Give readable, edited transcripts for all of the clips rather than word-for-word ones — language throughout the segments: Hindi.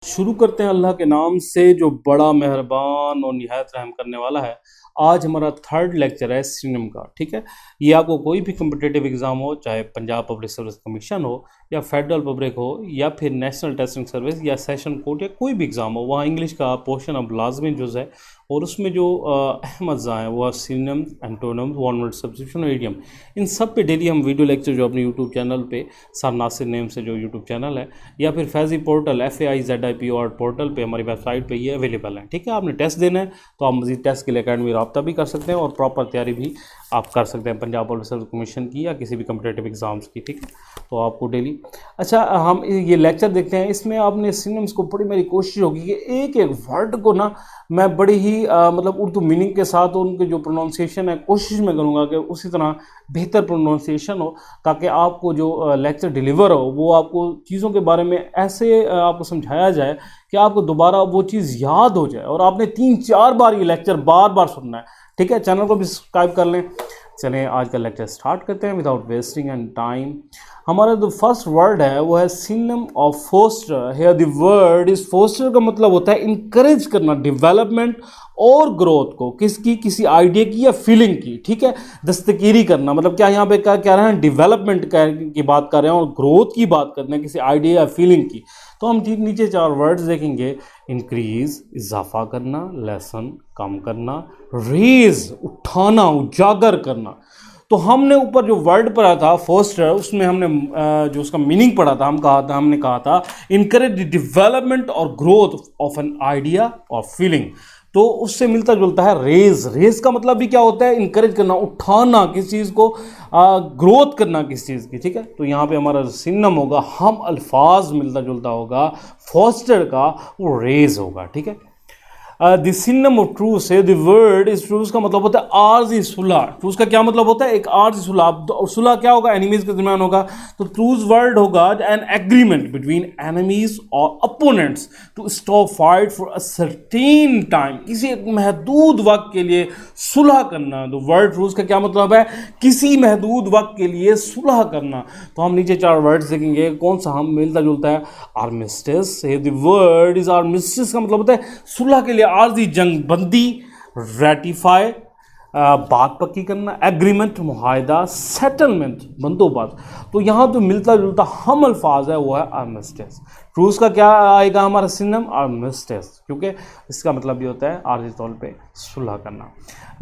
शुरू करते हैं अल्लाह के नाम से जो बड़ा मेहरबान और निहायत रहम करने वाला है। आज हमारा थर्ड लेक्चर है सिनम का। ठीक है, ये आपको कोई भी कम्पिटेटिव एग्ज़ाम हो, चाहे पंजाब पब्लिक सर्विस कमीशन हो या फेडरल पब्लिक हो या फिर नेशनल टेस्टिंग सर्विस या सेशन कोर्ट या कोई भी एग्ज़ाम हो, वहाँ इंग्लिश का पोर्शन अब लाजमी जुज़ है और उसमें जो अहम अज्जा हैं वो synonym, antonyms, one word substitution और इडियम, इन सब पे डेली हम वीडियो लेक्चर जो अपने यूट्यूब चैनल पे सर नासिर नेम से जो यूट्यूब चैनल है या फिर फैज़ी पोर्टल FAIZIP पोर्टल पे हमारी वेबसाइट पे ये अवेलेबल है। ठीक है, आपने टेस्ट देना है तो आप मज़ीद टेस्ट के लिए अकेडमी रब्ता भी कर सकते हैं और प्रॉपर तैयारी भी आप कर सकते हैं पंजाब पब्लिक सर्विस कमीशन की या किसी भी कम्पिटेटिव एग्ज़ाम्स की। ठीक है, तो आपको डेली अच्छा हम ये लेक्चर देखते हैं। इसमें आपने सिनम्स को बड़ी मेरी कोशिश होगी कि एक एक वर्ड को ना मैं बड़ी ही मतलब उर्दू मीनिंग के साथ उनके जो प्रोनाउंसिएशन है कोशिश में करूँगा कि उसी तरह बेहतर प्रोनाउंसिएशन हो, ताकि आपको जो लेक्चर डिलीवर हो वो आपको चीज़ों के बारे में ऐसे आपको समझाया जाए कि आपको दोबारा वो चीज़ याद हो जाए और आपने 3-4 बार ये लेक्चर बार बार सुनना है। ठीक है, चैनल को भी सब्सक्राइब कर लें। चलें आज का लेक्चर स्टार्ट करते हैं विदाउट वेस्टिंग एंड टाइम। हमारा जो फर्स्ट वर्ड है वो है synonym of foster. Here the word is foster का मतलब होता है इनकरेज करना, डेवलपमेंट और ग्रोथ को, किसकी, किसी आइडिया की या फीलिंग की। ठीक है, दस्तगीरी करना मतलब क्या यहाँ पे क्या कह रहे हैं, डेवलपमेंट की बात कर रहे हैं और ग्रोथ की बात करते हैं किसी आइडिया या फीलिंग की। तो हम ठीक नीचे 4 वर्ड्स देखेंगे। इंक्रीज इजाफा करना, लेसन कम करना, रेज उठाना, उजागर करना। तो हमने ऊपर जो वर्ड पढ़ा था फोस्टर, उसमें हमने जो उसका मीनिंग पढ़ा था, हमने कहा था इनकरेज द डेवलपमेंट और ग्रोथ ऑफ एन आइडिया और फीलिंग। तो उससे मिलता जुलता है रेज। रेज का मतलब भी क्या होता है, इनकरेज करना, उठाना किसी चीज़ को, ग्रोथ करना किसी चीज़ की। ठीक है, तो यहाँ पे हमारा सिनम होगा, हम अल्फाज मिलता जुलता होगा, फोस्टर का वो रेज होगा। ठीक है, द सिनम ऑफ ट्रूथ है द वर्ड इज ट्रूथ का मतलब होता है आर्जी सुलह। ट्रूथ का क्या मतलब होता है, एक आर्जी सुलह। सुलह क्या होगा, एनिमीज के दरमियान होगा। तो ट्रूथ वर्ड होगा एन एग्रीमेंट बिटवीन एनिमीज और opponents to stop fight for a certain time, किसी एक महदूद वक्त के लिए सुलह करना। तो वर्ड ट्रूथ का क्या मतलब है, किसी महदूद वक्त के लिए सुलह करना। तो हम नीचे 4 वर्ड्स देखेंगे, कौन सा हम मिलता जुलता है, armistice. The word is armistice का मतलब होता है सुलह के लिए आर्जी जंग बंदी, रेटिफाई बात पक्की करना, एग्रीमेंट मुआहदा, सेटलमेंट बंदोबस्त। तो यहाँ तो मिलता जुलता हम अल्फाज है वो है आर्मिस्टिस। ट्रूथ का क्या आएगा हमारा सिनम, आर्मिस्टिस, क्योंकि इसका मतलब भी होता है आर्जी तौर पे सुलह करना।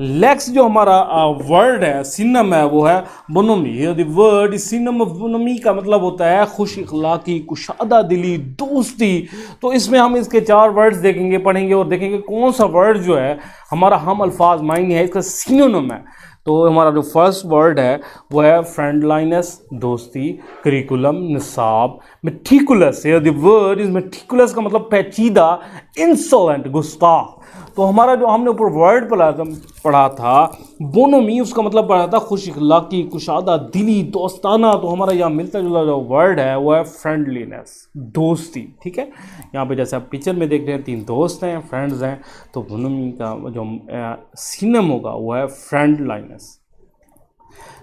नेक्स्ट जो हमारा वर्ड है सिनम है वो है बोनोमी। द वर्ड सिनम ऑफ बोनोमी का मतलब होता है खुश इखलाकी, कुशादा दिली, दोस्ती। तो इसमें हम इसके 4 वर्ड्स देखेंगे, पढ़ेंगे और देखेंगे कौन सा वर्ड जो है हमारा हम अल्फाज मायने है, इसका सिनोनिम है। तो हमारा जो फर्स्ट वर्ड है वो है फ्रेंडलाइनेस, दोस्ती, करिकुलम, निसाब, meticulous. The word is meticulous का मतलब पेचीदा, इंसोलेंट, गुस्ताख। तो हमारा जो हमने ऊपर वर्ड पढ़ा था बोनोमी, उसका मतलब पढ़ा था खुश इखलाकी, कुशादा दिली, दोस्ताना। तो हमारा यहाँ मिलता जुलता जो वर्ड है वो है फ्रेंडलीनेस, दोस्ती। ठीक है, यहाँ पे जैसे आप पिक्चर में देख रहे हैं 3 दोस्त हैं, फ्रेंड्स हैं। तो बोनोमी का जो सिनम होगा वो है फ्रेंडलाइनेस।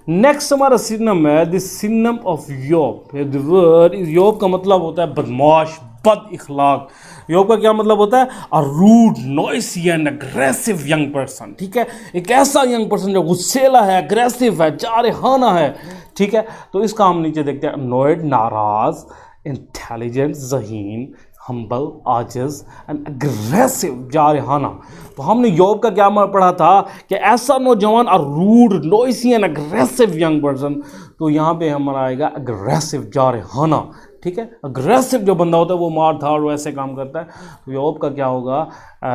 नेक्स्ट हमारा सिनम है the synonym of yob. The word is yob का मतलब होता है बदमाश, बद इखलाक। योब का क्या मतलब होता है, a rude, noisy and aggressive young person. ठीक है, एक ऐसा यंग पर्सन जो गुस्सेला है, अग्रेसिव है, जारहाना है। ठीक है, तो इसका हम नीचे देखते हैं अनॉयड, नाराज, इंटेलिजेंट, ज़हीन, हम्बल, आजिज एंड अग्रेसिव, जारहाना। तो हमने योब का क्या पढ़ा था कि ऐसा नौजवान, a rude, noisy and aggressive young person. तो यहाँ पे हमारा आएगा अग्रेसिव, जारहाना। ठीक है, अग्रेसिव जो बंदा होता है वो मार धाड़ वैसे काम करता है। तो योब का क्या होगा,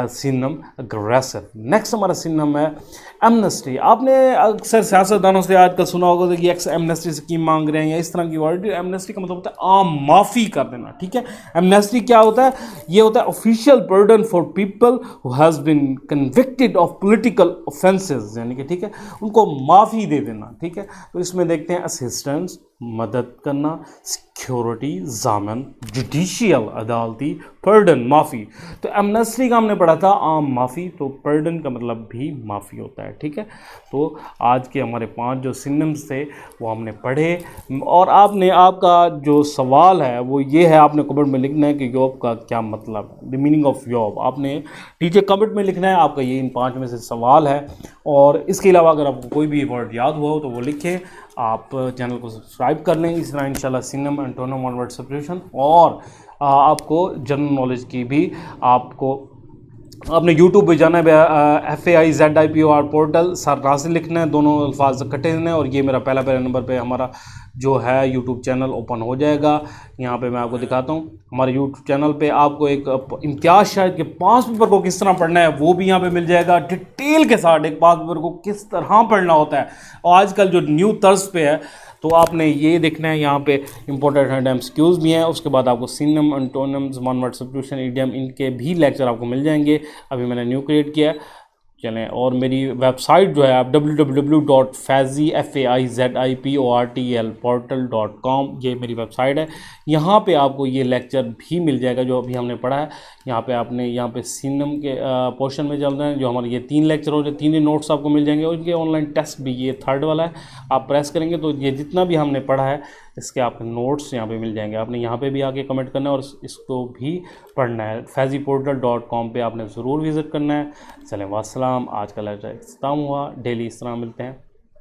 सिनम अग्रेसिव। नेक्स्ट हमारा सिनम है एमनेस्टी। आपने अक्सर सियासतदानों से आजकल सुना होगा कि एक्स एमनेस्टी स्कीम मांग रहे हैं या इस तरह की वर्ड। एमनेस्टी का मतलब होता है आम माफ़ी कर देना। ठीक है, एमनेस्टी क्या होता है, ये होता है official burden for people who has been convicted of political offences, यानी कि ठीक है उनको माफ़ी दे देना। ठीक है, तो इसमें देखते हैं असिस्टेंस, मदद करना, सिक्योरिटी, जामन, जुडिशियल, अदालती, पर्डन माफ़ी। तो एमनेस्टी का हमने पढ़ा था आम माफ़ी, तो पर्डन का मतलब भी माफ़ी होता है, ठीक है। तो आज के हमारे 5 जो सिनोनिम्स थे वो हमने पढ़े। और आपका जो सवाल है वो ये है, आपने कमेंट में लिखना है कि यॉब का क्या मतलब है, द मीनिंग ऑफ यॉब आपने नीचे कमेंट में लिखना है। आपका ये इन 5 में से सवाल है। और इसके अलावा अगर आपको कोई भी वर्ड याद हुआ हो तो वो लिखें। आप चैनल को सब्सक्राइब कर लें। इस तरह इंशाल्लाह synonym antonym one word substitution और आपको जनरल नॉलेज की भी आपको आपने यूट्यूब पे जाना है, FAIZIPOR पोर्टल सर नासिर लिखना है, दोनों अल्फाज इकट्ठे लिखना है और ये मेरा पहला नंबर पे हमारा जो है यूट्यूब चैनल ओपन हो जाएगा। यहाँ पे मैं आपको दिखाता हूँ हमारे यूट्यूब चैनल पे आपको एक इम्तियाज़ शायद के पास पेपर को किस तरह पढ़ना है वो भी यहाँ पे मिल जाएगा डिटेल के साथ, एक पास पेपर को किस तरह पढ़ना होता है और आजकल जो न्यू तर्ज पे है। तो आपने ये देखना है, यहाँ पे इंपॉर्टेंट एमसीक्यूज़ भी हैं। उसके बाद आपको synonym antonyms one word substitution idiom इनके भी लेक्चर आपको मिल जाएंगे। अभी मैंने न्यू क्रिएट किया है, चलें। और मेरी वेबसाइट जो है आप www.faiziportal.com ये मेरी वेबसाइट है। यहाँ पे आपको ये लेक्चर भी मिल जाएगा जो अभी हमने पढ़ा है। यहाँ पे सिनोनिम के पोर्शन में चल रहे हैं जो हमारे ये 3 लेक्चर हो रहे, 3 ही नोट्स आपको मिल जाएंगे और इनके ऑनलाइन टेस्ट भी, ये 3rd वाला है। आप प्रेस करेंगे तो ये जितना भी हमने पढ़ा है इसके आपके नोट्स यहाँ पे मिल जाएंगे। आपने यहाँ पे भी आके कमेंट करना है और इसको भी पढ़ना है। faiziportal.com पे आपने ज़रूर विज़िट करना है। चलें वास्सलाम, आज का लेक्चर ख़त्म हुआ। डेली इस तरह मिलते हैं।